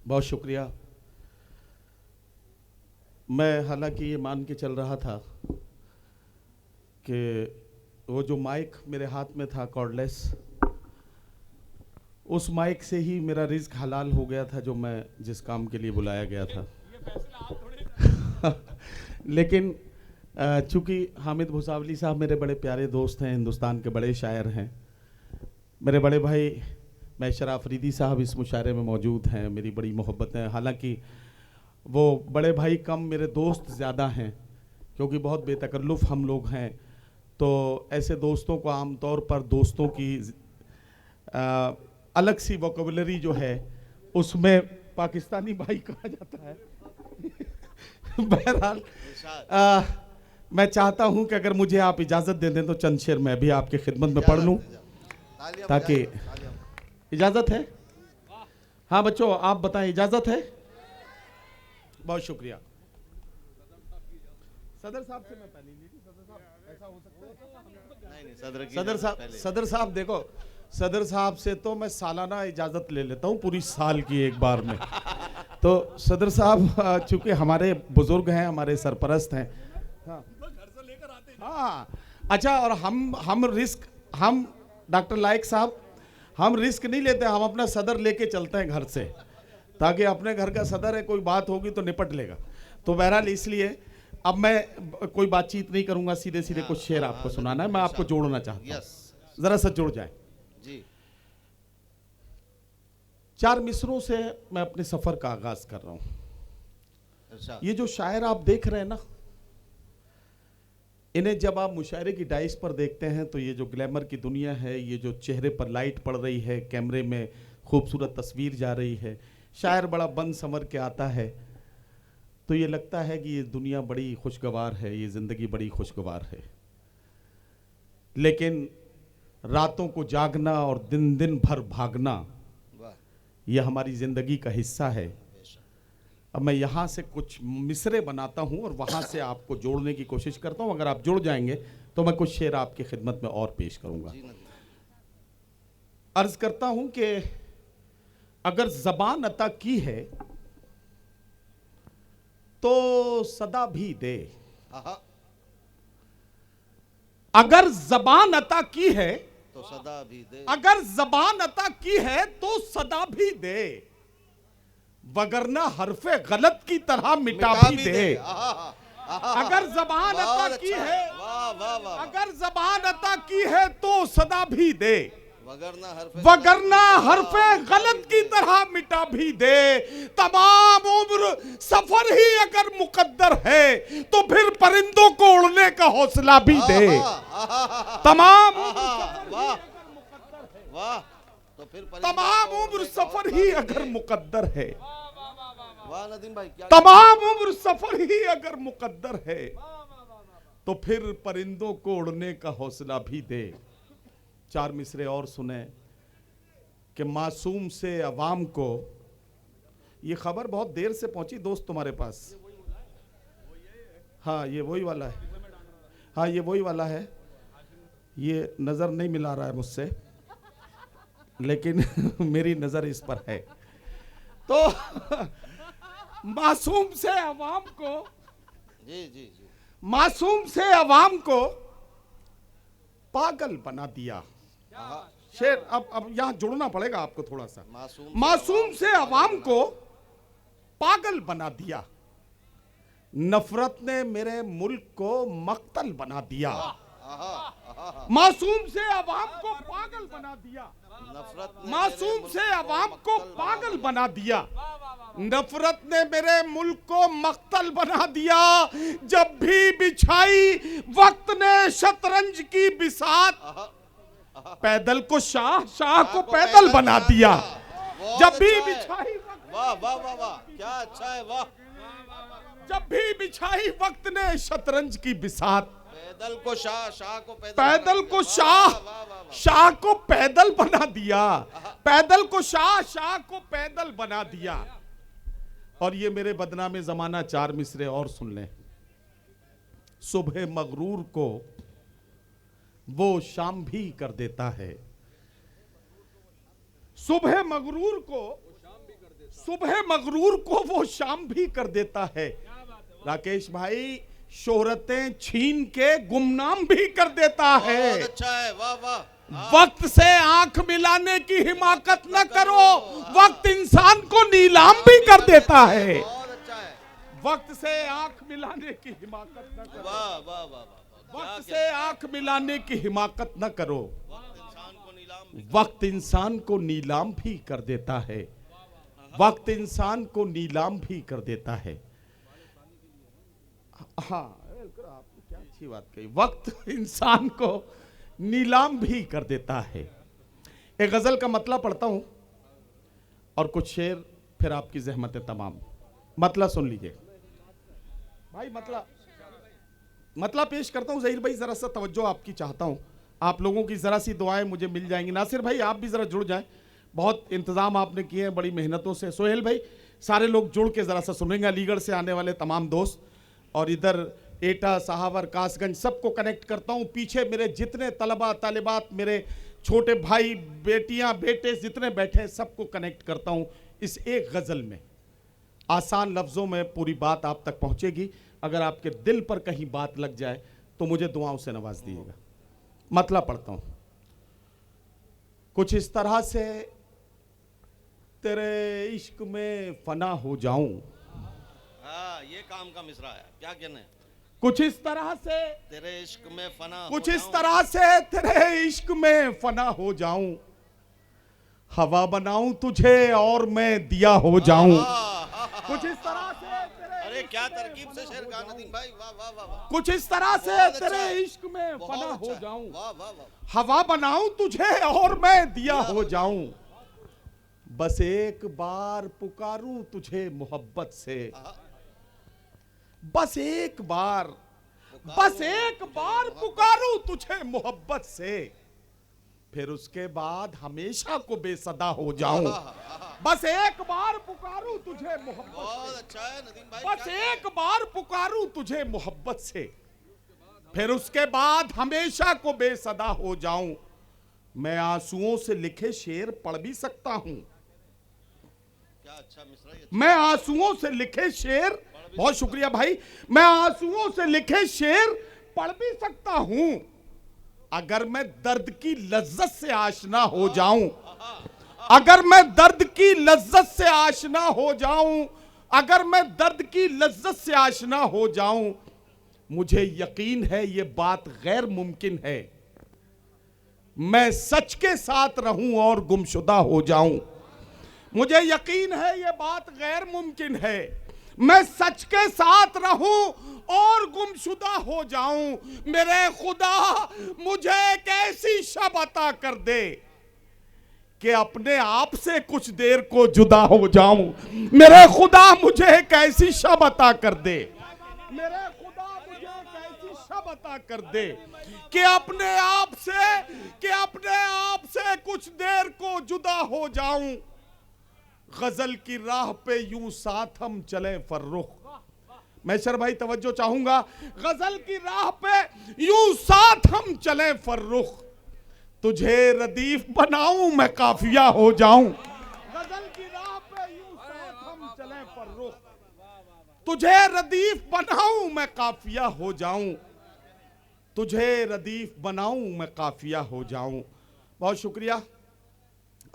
बहुत शुक्रिया। मैं हालांकि ये मान के चल रहा था कि वो जो माइक मेरे हाथ में था कॉर्डलेस, उस माइक से ही मेरा रिस्क हलाल हो गया था जो मैं जिस काम के लिए बुलाया गया था। लेकिन चूंकि हामिद भुसावली साहब मेरे बड़े प्यारे दोस्त हैं, हिंदुस्तान के बड़े शायर हैं, मेरे बड़े भाई मैशर आफरीदी साहब इस मुशायरे में मौजूद हैं, मेरी बड़ी मोहब्बत है। हालांकि वो बड़े भाई कम, मेरे दोस्त ज़्यादा हैं, क्योंकि बहुत बेतकल्लुफ़ हम लोग हैं। तो ऐसे दोस्तों को आमतौर पर दोस्तों की अलग सी वोकेबुलरी जो है उसमें पाकिस्तानी भाई कहा जाता है। बहरहाल मैं चाहता हूं कि अगर मुझे आप इजाज़त दे दें तो चंद शेर मैं भी आपकी खिदमत में पढ़ लूं, ताकि इजाज़त है। हाँ बच्चों, आप बताएं, इजाज़त है? बहुत शुक्रिया। सदर साहब से मैं पहले ली थी। सदर साहब, ऐसा हो सकता है? नहीं, सदर साहब देखो, सदर साहब से तो मैं सालाना इजाज़त ले लेता हूँ, पूरी साल की एक बार में। तो सदर साहब चूंकि हमारे बुजुर्ग हैं, हमारे सरपरस्त हैं। हाँ अच्छा, और हम डॉक्टर लायक साहब, हम रिस्क नहीं लेते, हम अपना सदर लेके चलते हैं घर से, ताकि अपने घर का सदर है, कोई बात होगी तो निपट लेगा। तो बहरहाल इसलिए अब मैं कोई बातचीत नहीं करूंगा, सीधे सीधे कुछ शेर आपको सुनाना है। मैं आपको जोड़ना चाहता हूँ, जरा सा जुड़ जाए जी। 4 मिसरों से मैं अपने सफर का आगाज कर रहा हूं। ये जो शायर आप देख रहे हैं ना, इन्हें जब आप मुशायरे की डाइस पर देखते हैं तो ये जो ग्लैमर की दुनिया है, ये जो चेहरे पर लाइट पड़ रही है, कैमरे में खूबसूरत तस्वीर जा रही है, शायर बड़ा बन संवर के आता है, तो ये लगता है कि ये दुनिया बड़ी खुशगवार है, ये ज़िंदगी बड़ी खुशगवार है। लेकिन रातों को जागना और दिन दिन भर भागना, ये हमारी ज़िंदगी का हिस्सा है। अब मैं यहाँ से कुछ मिसरे बनाता हूँ और वहाँ से आपको जोड़ने की कोशिश करता हूँ। अगर आप जुड़ जाएंगे तो मैं कुछ शेर आपकी खिदमत में और पेश करूँगा। अर्ज करता हूँ कि अगर ज़बान अता की है तो सदा भी दे, अगर ज़बान अता की है तो सदा भी दे, अगर ज़बान अता की है तो सदा भी दे, वगरना हरफे गलत की तरह मिटा भी दे। अगर ज़बान अता की है, अगर ज़बान अता की है तो सदा भी दे, वगरना हरफे गलत की तरह मिटा भी दे। तमाम उम्र सफर ही अगर मुकद्दर है तो फिर परिंदों को उड़ने का हौसला भी दे। तमाम उम्र सफर ही अगर मुकद्दर है, तमाम उम्र सफर ही अगर मुकद्दर है तो फिर परिंदों को उड़ने का हौसला भी दे। 4 मिसरे और सुने कि मासूम से अवाम को, ये खबर बहुत देर से पहुंची दोस्त तुम्हारे पास। हाँ ये वही वाला है, हाँ ये वही वाला है, ये नज़र नहीं मिला रहा है मुझसे, लेकिन मेरी नज़र इस पर है। तो मासूम से अवाम को, जी मासूम से अवाम को पागल बना दिया। शेर अब यहां जुड़ना पड़ेगा आपको थोड़ा सा। मासूम से अवाम को पागल बना दिया, नफरत ने मेरे मुल्क को मक्तल बना दिया। मासूम से अवाम को पागल बना दिया, मासूम से अवाम को पागल बना दिया, नफरत ने मेरे मुल्क को मक्तल बना दिया। जब भी बिछाई वक्त ने शतरंज की बिसात, पैदल को शाह, शाह को पैदल बना दिया। जब भी बिछाई, वाह वाह वाह वाह, क्या अच्छा है, वाह। जब भी बिछाई वक्त ने शतरंज की बिसात, पैदल को शाह, शाह को पैदल, पैदल को शाह, शाह को पैदल बना दिया, पैदल को शाह, शाह को पैदल बना दिया। और ये मेरे बदनामे जमाना 4 मिसरे और सुन लें। सुबह मगरूर को वो शाम भी कर देता है, सुबह मगरूर को सुबह मगरूर को वो शाम भी कर देता है। राकेश भाई, शोहरतें छीन के गुमनाम भी कर देता है। अच्छा है, वाह वाह। वक्त से आंख मिलाने की हिमाकत न करो, वक्त इंसान को नीलाम भी कर देता है। वक्त से आंख मिलाने की हिमाकत न करो, वाह वाह वाह। वक्त से आंख मिलाने की हिमाकत न करो, वक्त इंसान को नीलाम भी कर देता है। वक्त इंसान को नीलाम भी कर देता है। हाँ, आपने क्या अच्छी बात कही, वक्त इंसान को नीलाम भी कर देता है। एक गजल का मतलब पढ़ता हूं और कुछ शेर, फिर आपकी जहमतें तमाम। मतलब सुन लीजिए भाई, मतलब पेश करता हूं। ज़हीर भाई, जरा सा तवज्जो आपकी चाहता हूं, आप लोगों की जरा सी दुआएं मुझे मिल जाएंगी। नासिर भाई, आप भी जरा जुड़ जाएं, बहुत इंतजाम आपने किए हैं बड़ी मेहनतों से। सोहेल भाई, सारे लोग जुड़ के जरा सा सुनेंगे, अलीगढ़ से आने वाले तमाम दोस्त, और इधर एटा, सहावर, कासगंज, सबको कनेक्ट करता हूं। पीछे मेरे जितने तलबा तालिबात, मेरे छोटे भाई बेटियां बेटे जितने बैठे हैं, सबको कनेक्ट करता हूं इस एक गजल में। आसान लफ्जों में पूरी बात आप तक पहुंचेगी। अगर आपके दिल पर कहीं बात लग जाए तो मुझे दुआओं से नवाज दीजिएगा। मतलब पढ़ता हूं। कुछ इस तरह से तेरे इश्क में फना हो जाऊं। हाँ, ये काम का मिसरा है, क्या कहने। कुछ इस तरह से तेरे इश्क में फना, कुछ इस तरह से तेरे इश्क में फना हो जाऊं, हवा बनाऊं तुझे और मैं दिया हो जाऊं। कुछ इस तरह से अरे क्या तरकीब से शेर कहा नदीम भाई, वाह वाह वाह। कुछ इस तरह से तेरे इश्क में फना हो जाऊं, वाह वाह वाह। हवा बनाऊं तुझे और मैं दिया हो जाऊं, बस एक बार पुकारूं तुझे मोहब्बत से, बस एक बार पुकारूं तुझे मोहब्बत से, फिर उसके बाद हमेशा को बेसदा हो जाऊं। बस एक बार पुकारूं तुझे मोहब्बत, बहुत अच्छा है नदीम भाई। बस एक बार पुकारूं तुझे मोहब्बत से, फिर उसके बाद हमेशा को बेसदा हो जाऊं। मैं आंसुओं से लिखे शेर पढ़ भी सकता हूं। क्या अच्छा मिसरा है। मैं आंसुओं से लिखे शेर, बहुत शुक्रिया भाई, मैं आंसुओं से लिखे शेर पढ़ भी सकता हूं, अगर मैं दर्द की लज्जत से आशना हो जाऊं। अगर मैं दर्द की लज्जत से आशना हो जाऊं, अगर मैं दर्द की लज्जत से आशना हो जाऊं, मुझे यकीन है ये बात गैर मुमकिन है, मैं सच के साथ रहूं और गुमशुदा हो जाऊं। मुझे यकीन है ये बात गैर मुमकिन है, मैं सच के साथ रहूं और गुमशुदा हो जाऊं। मेरे खुदा मुझे एक ऐसी शब अता कर दे कि अपने आप से कुछ देर को जुदा हो जाऊं। मेरे खुदा मुझे एक ऐसी शब अता कर दे, मेरे खुदा मुझे एक ऐसी शब अता कर दे कि अपने आप से कुछ देर को जुदा हो जाऊं। गजल की राह पे यूं साथ हम चले फर्रुख। मैशर भाई तवज्जो चाहूंगा, गजल की राह पे यूं साथ हम चले फर्रुख, तुझे रदीफ बनाऊं मैं काफिया हो जाऊं। गजल की राह पे यूं साथ हम चले फर्रुख, तुझे रदीफ बनाऊं मैं काफिया हो जाऊं, तुझे रदीफ बनाऊं मैं काफिया हो जाऊं। बहुत शुक्रिया,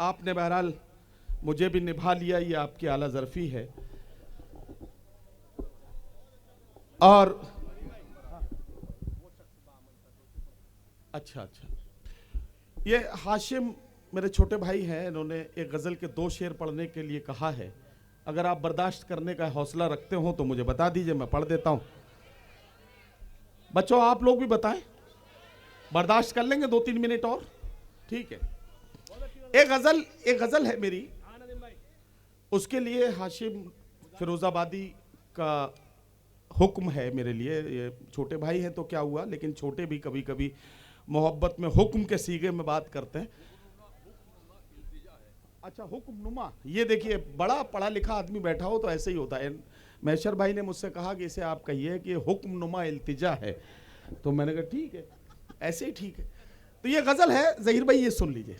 आपने बहरहाल मुझे भी निभा लिया, ये आपकी आला ज़र्फ़ी है। और अच्छा, ये हाशिम मेरे छोटे भाई हैं, इन्होंने एक गज़ल के 2 शेर पढ़ने के लिए कहा है। अगर आप बर्दाश्त करने का हौसला रखते हो तो मुझे बता दीजिए, मैं पढ़ देता हूं। बच्चों आप लोग भी बताएं, बर्दाश्त कर लेंगे 2-3 मिनट और? ठीक है। एक गज़ल है मेरी, उसके लिए हाशिम फिरोजाबादी का हुक्म है मेरे लिए। ये छोटे भाई हैं तो क्या हुआ, लेकिन छोटे भी कभी कभी मोहब्बत में हुक्म के सीगे में बात करते हैं। अच्छा, हुक्म नुमा, ये देखिए बड़ा पढ़ा लिखा आदमी बैठा हो तो ऐसे ही होता है। मैशर भाई ने मुझसे कहा कि इसे आप कहिए कि हुक्म नुमा इल्तिजा है, तो मैंने कहा ठीक है, ऐसे ही ठीक है। तो ये गजल है ज़हीर भाई, ये सुन लीजिए।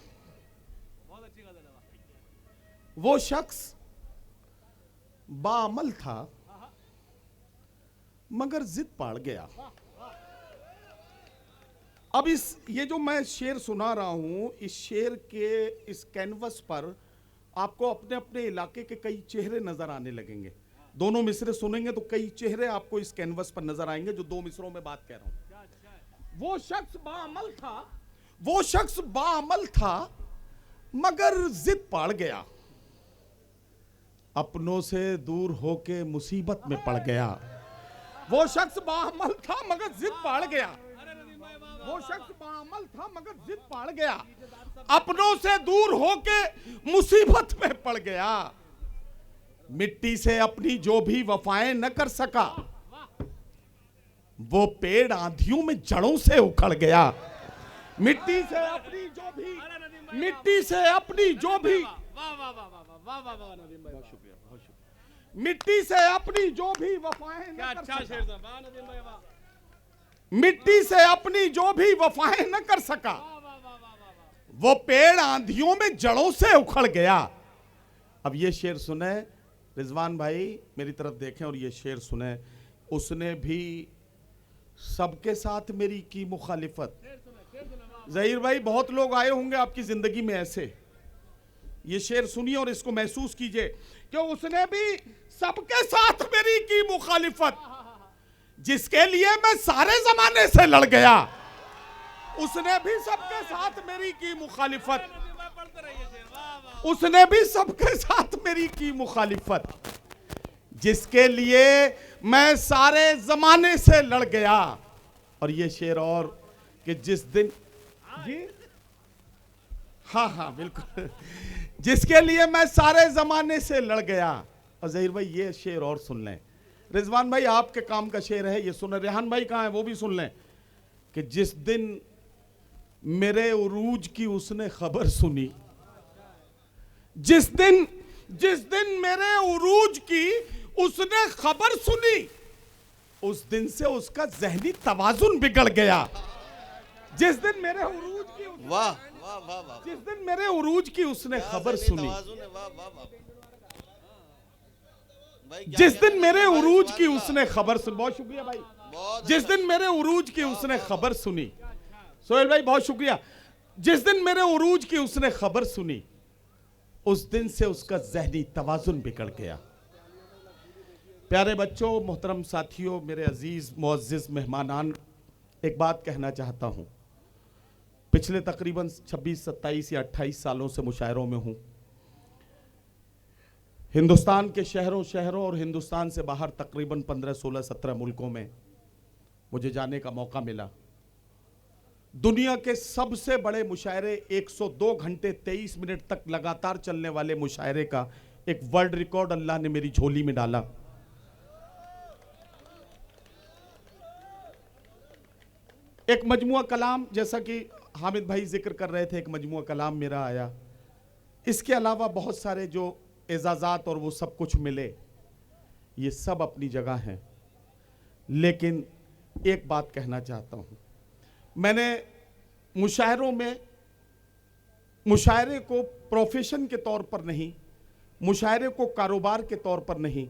वो शख्स बाअमल था मगर जिद पाड़ गया। अब ये जो मैं शेर सुना रहा हूं, इस शेर के इस कैनवस पर आपको अपने अपने इलाके के कई चेहरे नजर आने लगेंगे। दोनों मिसरे सुनेंगे तो कई चेहरे आपको इस कैनवस पर नजर आएंगे जो दो मिसरों में बात कह रहा हूं। वो शख्स बाअमल था मगर जिद पाड़ गया, अपनों से दूर होके मुसीबत में पड़ गया। वो शख्स बाअमल था मगर जिद पाड़ गया, वो शख्स बाअमल था मगर जिद पाड़ गया, अपनों से दूर होके मुसीबत में पड़ गया। मिट्टी से अपनी जो भी वफाएं न कर सका, वो पेड़ आंधियों में जड़ों से उखड़ गया। मिट्टी से अपनी जो भी मिट्टी से अपनी जो भी वफाएं न कर सका, मिट्टी से अपनी जो भी वफाएं न कर सका, वो पेड़ आंधियों में जड़ों से उखड़ गया। अब ये शेर सुने रिजवान भाई, मेरी तरफ देखें और ये शेर सुने। उसने भी सबके साथ मेरी की मुखालिफत। जहीर भाई, बहुत लोग आए होंगे आपकी जिंदगी में ऐसे। ये शेर सुनिए और इसको महसूस कीजिए कि उसने भी सबके साथ मेरी की मुखालिफत, जिसके लिए मैं सारे जमाने से लड़ गया। उसने भी सबके साथ मेरी की मुखालिफत, उसने भी सबके साथ मेरी की मुखालिफत, जिसके लिए मैं सारे जमाने से लड़ गया। और ये शेर और कि जिस दिन जी हाँ बिल्कुल, जिसके लिए मैं सारे जमाने से लड़ गया। और जहीर भाई ये शेर और सुन लें। रिजवान भाई आपके काम का शेर है, ये सुने। रेहान भाई कहाँ है, वो भी सुन लें कि जिस दिन मेरे उरूज की उसने खबर सुनी, जिस दिन मेरे उरूज की उसने खबर सुनी, उस दिन से उसका ज़हनी तवाजुन बिगड़ गया। जिस दिन मेरे उरूज की वाह वाह वाह वाह, जिस दिन मेरे उरूज की उसने खबर सुनी, जिस दिन मेरे उरूज की उसने खबर सुनी, बहुत शुक्रिया भाई, जिस दिन मेरे उरूज की उसने खबर सुनी, सोहेल भाई बहुत शुक्रिया, जिस दिन मेरे उरूज की उसने खबर सुनी, उस दिन से उसका ज़हनी तवाजुन बिगड़ गया। प्यारे बच्चों, मोहतरम साथियों, मेरे अजीज मुअज़्ज़िज़ मेहमानान, एक बात कहना चाहता हूं। पिछले तकरीबन 26, 27 या 28 सालों से मुशायरों में हूं। हिंदुस्तान के शहरों और हिंदुस्तान से बाहर तकरीबन 15, 16, 17 मुल्कों में मुझे जाने का मौका मिला। दुनिया के सबसे बड़े मुशायरे, 102 घंटे 23 मिनट तक लगातार चलने वाले मुशायरे का एक वर्ल्ड रिकॉर्ड अल्लाह ने मेरी झोली में डाला। एक मजमुआ कलाम, जैसा कि हामिद भाई जिक्र कर रहे थे, एक मजमुआ कलाम मेरा आया। इसके अलावा बहुत सारे जो एजाज़ात और वो सब कुछ मिले, ये सब अपनी जगह हैं। लेकिन एक बात कहना चाहता हूँ, मैंने मुशायरों में मुशायरे को प्रोफेशन के तौर पर नहीं, मुशायरे को कारोबार के तौर पर नहीं,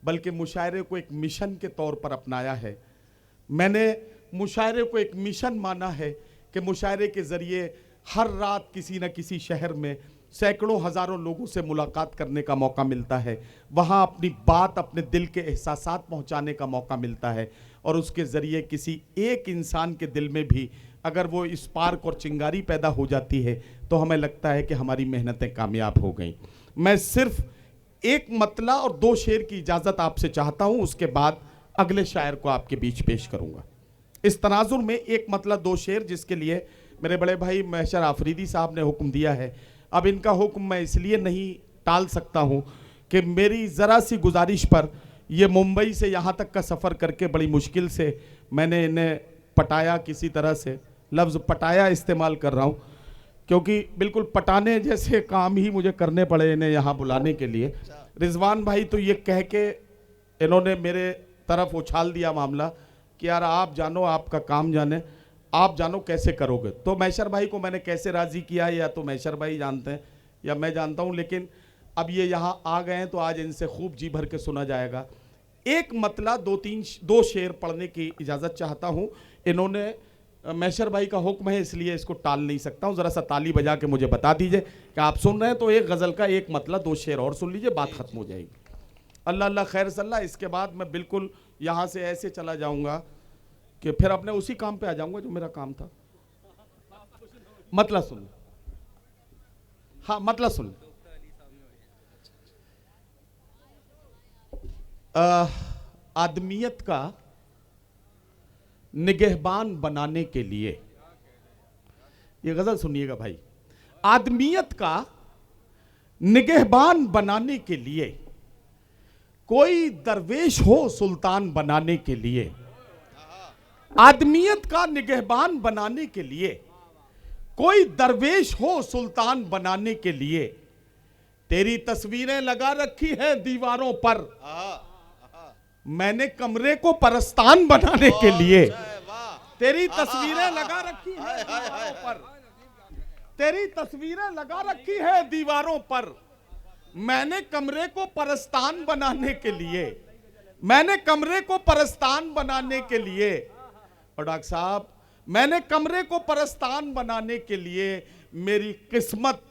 बल्कि मुशायरे को एक मिशन के तौर पर अपनाया है। मैंने मुशायरे को एक मिशन माना है कि मुशायरे के ज़रिए हर रात किसी न किसी शहर में सैकड़ों हज़ारों लोगों से मुलाकात करने का मौका मिलता है, वहाँ अपनी बात, अपने दिल के एहसासात पहुँचाने का मौका मिलता है, और उसके ज़रिए किसी एक इंसान के दिल में भी अगर वो स्पार्क और चिंगारी पैदा हो जाती है तो हमें लगता है कि हमारी मेहनतें कामयाब हो गई। मैं सिर्फ एक मतला और 2 शेर की इजाज़त आपसे चाहता हूँ, उसके बाद अगले शायर को आपके बीच पेश करूँगा। इस तनाजुर में एक मतला 2 शेर, जिसके लिए मेरे बड़े भाई महशर आफरीदी साहब ने हुक्म दिया है। अब इनका हुक्म मैं इसलिए नहीं टाल सकता हूँ कि मेरी ज़रा सी गुजारिश पर ये मुंबई से यहाँ तक का सफ़र करके बड़ी मुश्किल से मैंने इन्हें पटाया, किसी तरह से लफ्ज़ पटाया इस्तेमाल कर रहा हूँ, क्योंकि बिल्कुल पटाने जैसे काम ही मुझे करने पड़े इन्हें यहाँ बुलाने के लिए। रिजवान भाई तो ये कह के इन्होंने मेरे तरफ उछाल दिया मामला कि यार आप जानो, आपका काम जाने, आप जानो कैसे करोगे। तो मैशर भाई को मैंने कैसे राज़ी किया या तो मैशर भाई जानते हैं या मैं जानता हूँ, लेकिन अब ये यहाँ आ गए हैं तो आज इनसे खूब जी भर के सुना जाएगा। एक मतला दो शेर पढ़ने की इजाज़त चाहता हूँ। इन्होंने मैशर भाई का हुक्म है इसलिए इसको टाल नहीं सकता हूँ। ज़रा सा ताली बजा के मुझे बता दीजिए कि आप सुन रहे हैं, तो एक गज़ल का एक मतला 2 शेर और सुन लीजिए, बात ख़त्म हो जाएगी। अल्लाह अल्लाह खैर सल्ला। इसके बाद मैं बिल्कुल यहाँ से ऐसे चला जाऊँगा कि फिर अपने उसी काम पे आ जाऊँगा जो मेरा काम था। मतला सुन, हाँ मतला सुन। आदमियत का निगहबान बनाने के लिए, ये गजल सुनिएगा भाई, आदमियत का निगहबान बनाने के लिए कोई दरवेश हो सुल्तान बनाने के लिए, आदमियत का निगहबान बनाने के लिए कोई दरवेश हो सुल्तान बनाने के लिए, तेरी तस्वीरें लगा रखी है दीवारों पर, मैंने कमरे को परस्तान बनाने के लिए, तेरी तस्वीरें लगा रखी है दीवारों पर, तेरी तस्वीरें लगा रखी है दीवारों पर, मैंने कमरे को परस्तान बनाने के लिए, मैंने कमरे को परस्तान बनाने के लिए, और डॉक्टर साहब मैंने कमरे को परस्तान बनाने के लिए मेरी किस्मत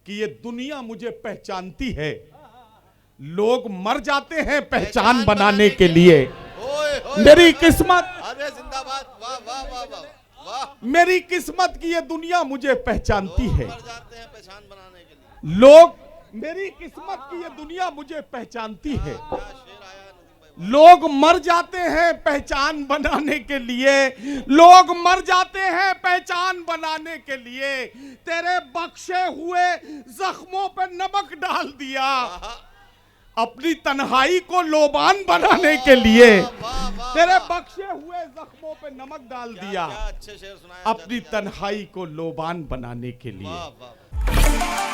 कि ये दुनिया मुझे पहचानती है, लोग मर जाते हैं पहचान बनाने के लिए, मेरी किस्मत, अरे जिंदाबाद, वाह वाह वाह वाह वाह, मेरी किस्मत की ये दुनिया मुझे पहचानती है, मर जाते हैं पहचान बनाने के लिए, लोग, मेरी किस्मत की ये दुनिया मुझे पहचानती है, क्या शेर आया नदीम भाई, लोग मर जाते हैं पहचान बनाने के लिए, लोग मर जाते हैं पहचान बनाने के लिए, तेरे बख्शे हुए जख्मों पे नमक डाल दिया अपनी तन्हाई को लोबान बनाने के लिए, तेरे बख्शे हुए जख्मों पे नमक डाल दिया क्या अच्छे शेर सुनाए अपनी तन्हाई को लोबान बनाने के लिए। वाह वाह।